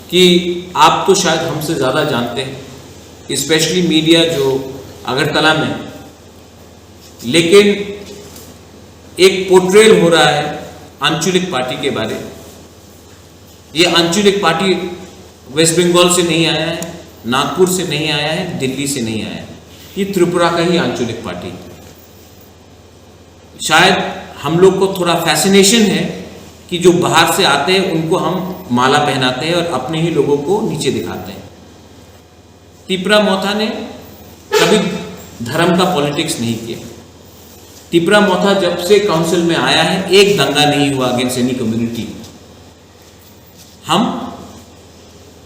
कि आप तो शायद हमसे ज़्यादा जानते हैं, स्पेशली मीडिया जो अगरतला में, लेकिन एक पोर्ट्रेल हो रहा है आंचलिक पार्टी के बारे में। ये आंचलिक पार्टी वेस्ट बंगाल से नहीं आया है, नागपुर से नहीं आया है, दिल्ली से नहीं आया है, ये त्रिपुरा का ही आंचलिक पार्टी। शायद हम लोग को थोड़ा फैसिनेशन है कि जो बाहर से आते हैं उनको हम माला पहनाते हैं और अपने ही लोगों को नीचे दिखाते हैं। तिपरा मोथा ने कभी धर्म का पॉलिटिक्स नहीं किया। तिपरा मोथा जब से काउंसिल में आया है, एक दंगा नहीं हुआ अगेंस्ट एनी कम्युनिटी। हम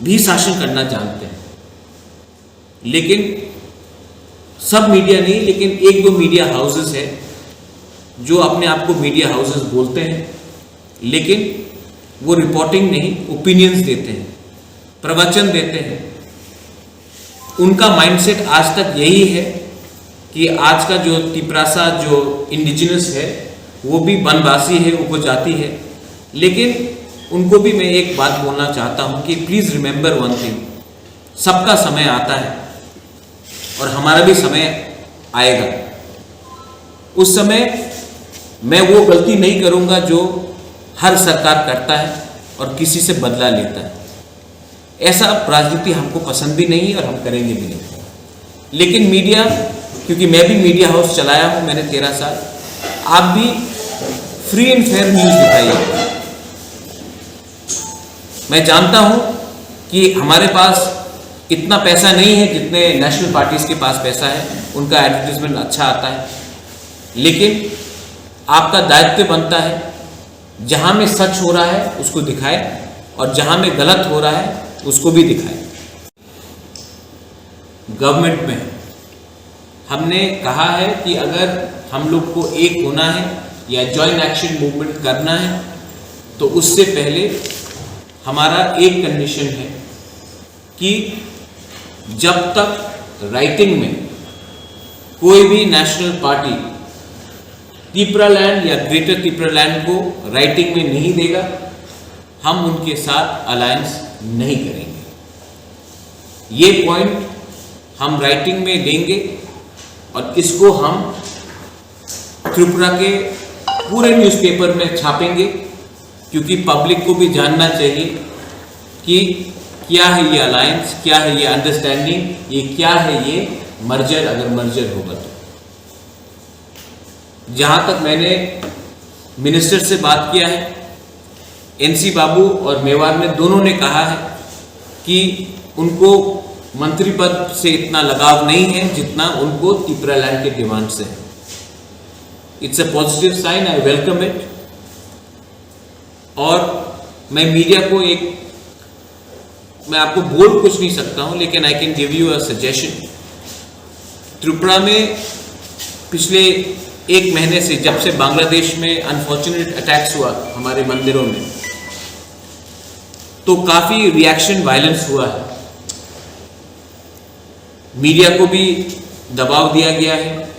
भी शासन करना जानते हैं, लेकिन सब मीडिया नहीं, लेकिन एक दो मीडिया हाउसेस है जो अपने आप को मीडिया हाउसेस बोलते हैं, लेकिन वो रिपोर्टिंग नहीं, ओपिनियंस देते हैं, प्रवचन देते हैं। उनका माइंडसेट आज तक यही है कि आज का जो तिपरासा जो इंडिजिनस है वो भी वनवासी है, उपजाति है। लेकिन उनको भी मैं एक बात बोलना चाहता हूँ कि प्लीज़ रिमेंबर वन थिंग, सबका समय आता है और हमारा भी समय आएगा। उस समय मैं वो गलती नहीं करूँगा जो हर सरकार करता है और किसी से बदला लेता है। ऐसा राजनीति हमको पसंद भी नहीं और हम करेंगे भी नहीं। लेकिन मीडिया, क्योंकि मैं भी मीडिया हाउस चलाया हूँ मैंने 13 साल, आप भी फ्री एंड फेयर न्यूज़ दिखाइए। मैं जानता हूँ कि हमारे पास इतना पैसा नहीं है जितने नेशनल पार्टीज़ के पास पैसा है, उनका एडवर्टीजमेंट अच्छा आता है, लेकिन आपका दायित्व बनता है जहाँ में सच हो रहा है उसको दिखाए और जहाँ में गलत हो रहा है उसको भी दिखाए। गवर्नमेंट में हमने कहा है कि अगर हम लोग को एक होना है या जॉइंट एक्शन मूवमेंट करना है तो उससे पहले हमारा एक कंडीशन है कि जब तक राइटिंग में कोई भी नेशनल पार्टी तिपरालैंड या ग्रेटर तिपरालैंड को राइटिंग में नहीं देगा, हम उनके साथ अलायंस नहीं करेंगे। ये पॉइंट हम राइटिंग में देंगे और इसको हम त्रिपुरा के पूरे न्यूज़पेपर में छापेंगे, क्योंकि पब्लिक को भी जानना चाहिए कि क्या है ये अलायंस, क्या है ये अंडरस्टैंडिंग, ये क्या है ये मर्जर, अगर मर्जर होगा तो। जहाँ तक मैंने मिनिस्टर से बात किया है, एनसी बाबू और मेवाड़ ने दोनों ने कहा है कि उनको मंत्री पद से इतना लगाव नहीं है जितना उनको तिपरालैंड के डिमांड से है। It's a positive sign, I welcome it. और मैं मीडिया को मैं आपको बोल कुछ नहीं सकता हूं, लेकिन I can give you a suggestion. Tripura में पिछले 1 महीने से, जब से बांग्लादेश में अनफॉर्चुनेट अटैक्स हुआ हमारे मंदिरों में, तो काफ़ी रिएक्शन वायलेंस हुआ है। मीडिया को भी दबाव दिया गया है।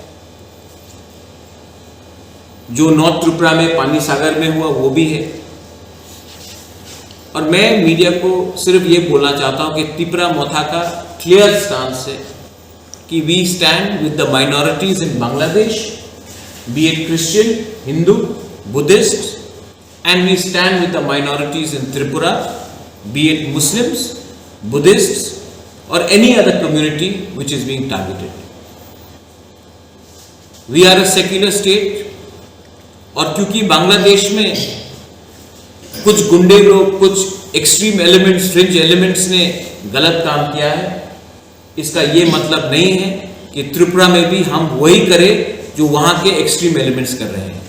जो नॉर्थ त्रिपुरा में पानी सागर में हुआ वो भी है। और मैं मीडिया को सिर्फ ये बोलना चाहता हूँ कि तिपरा मोथा का क्लियर स्टांस है कि we stand with the minorities in Bangladesh, be it Christian, Hindu, Buddhist, and we stand with the minorities in Tripura, be it Muslims, Buddhists or any other community which is being targeted. We are a secular state, और क्योंकि बांग्लादेश में कुछ गुंडे लोग, कुछ extreme elements, fringe elements ने गलत काम किया है, इसका ये मतलब नहीं है कि त्रिपुरा में भी हम वही करें जो वहां के एक्सट्रीम एलिमेंट्स कर रहे हैं।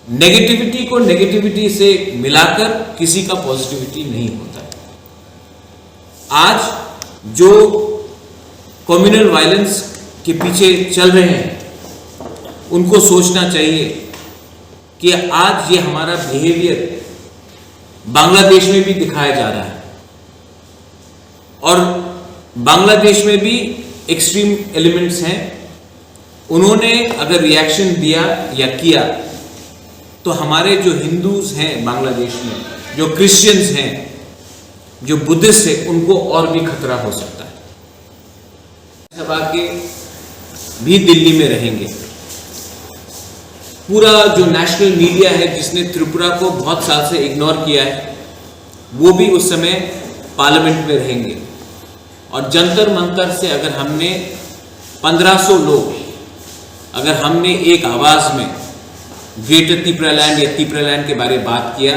नेगेटिविटी को नेगेटिविटी से मिलाकर किसी का पॉजिटिविटी नहीं होता है। आज जो कम्युनल वायलेंस के पीछे चल रहे हैं उनको सोचना चाहिए कि आज ये हमारा बिहेवियर बांग्लादेश में भी दिखाया जा रहा है, और बांग्लादेश में भी एक्सट्रीम एलिमेंट्स हैं। उन्होंने अगर रिएक्शन दिया या किया तो हमारे जो हिंदूज हैं बांग्लादेश में, जो क्रिश्चियंस हैं, जो बुद्धिस्ट है, उनको और भी खतरा हो सकता है। सभा के भी दिल्ली में रहेंगे। पूरा जो नेशनल मीडिया है जिसने त्रिपुरा को बहुत साल से इग्नोर किया है, वो भी उस समय पार्लियामेंट में रहेंगे। और जंतर मंतर से अगर हमने 1500 लोग, अगर हमने एक आवाज में ग्रेटर त्रिपुरालैंड या त्रिपुरालैंड के बारे में बात किया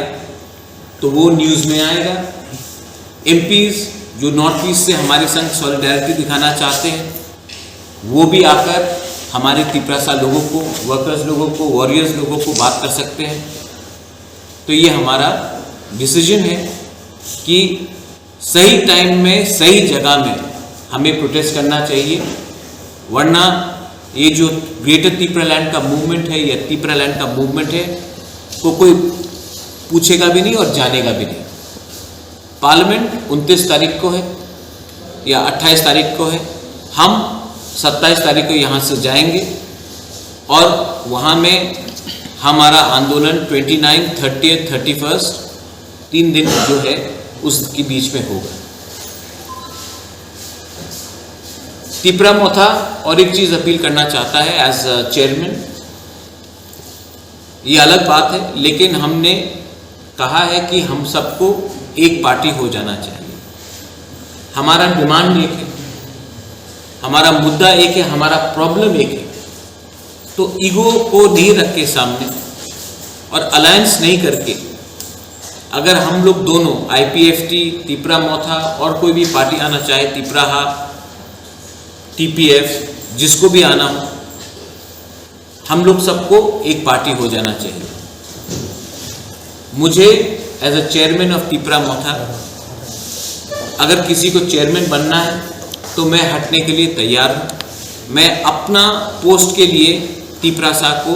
तो वो न्यूज़ में आएगा। एमपीज जो नॉर्थ ईस्ट से हमारे संग सॉलिडारिटी दिखाना चाहते हैं, वो भी आकर हमारे त्रिपुरा लोगों को, वर्कर्स लोगों को, वॉरियर्स लोगों को बात कर सकते हैं। तो ये हमारा डिसीजन है कि सही टाइम में, सही जगह में हमें प्रोटेस्ट करना चाहिए, वरना ये जो ग्रेटर त्रिपुरालैंड का मूवमेंट है या त्रिपुरालैंड का मूवमेंट है, तो कोई पूछेगा भी नहीं और जानेगा भी नहीं। पार्लियामेंट 29 तारीख को है या 28 तारीख को है। हम 27 तारीख को यहाँ से जाएंगे और वहाँ में हमारा आंदोलन 29, 30, 31 3 दिन जो है उसके बीच में होगा। त्रिपुरा मोथा और एक चीज़ अपील करना चाहता है एज चेयरमैन, ये अलग बात है, लेकिन हमने कहा है कि हम सबको एक पार्टी हो जाना चाहिए। हमारा डिमांड एक है, हमारा मुद्दा एक है, हमारा प्रॉब्लम एक है। तो ईगो को नहीं रख के सामने और अलायंस नहीं करके, अगर हम लोग दोनों IPFT, त्रिपुरा मोथा और कोई भी पार्टी आना चाहे, त्रिपुरा, TPF, जिसको भी आना हो, हम लोग सबको एक पार्टी हो जाना चाहिए। मुझे as a chairman of Tripura Motha अगर किसी को चेयरमैन बनना है तो मैं हटने के लिए तैयार हूँ। मैं अपना पोस्ट के लिए त्रिपुरा को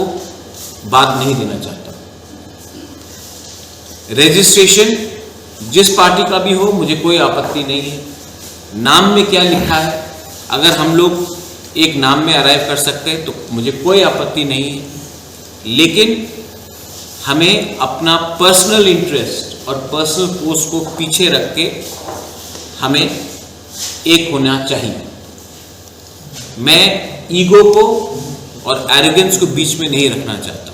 बाद नहीं देना चाहता। रजिस्ट्रेशन जिस पार्टी का भी हो, मुझे कोई आपत्ति नहीं है। नाम में क्या लिखा है, अगर हम लोग एक नाम में अराइव कर सकते हैं तो मुझे कोई आपत्ति नहीं है, लेकिन हमें अपना पर्सनल इंटरेस्ट और पर्सनल पोस्ट को पीछे रख के हमें एक होना चाहिए। मैं ईगो को और एरोगेंस को बीच में नहीं रखना चाहता।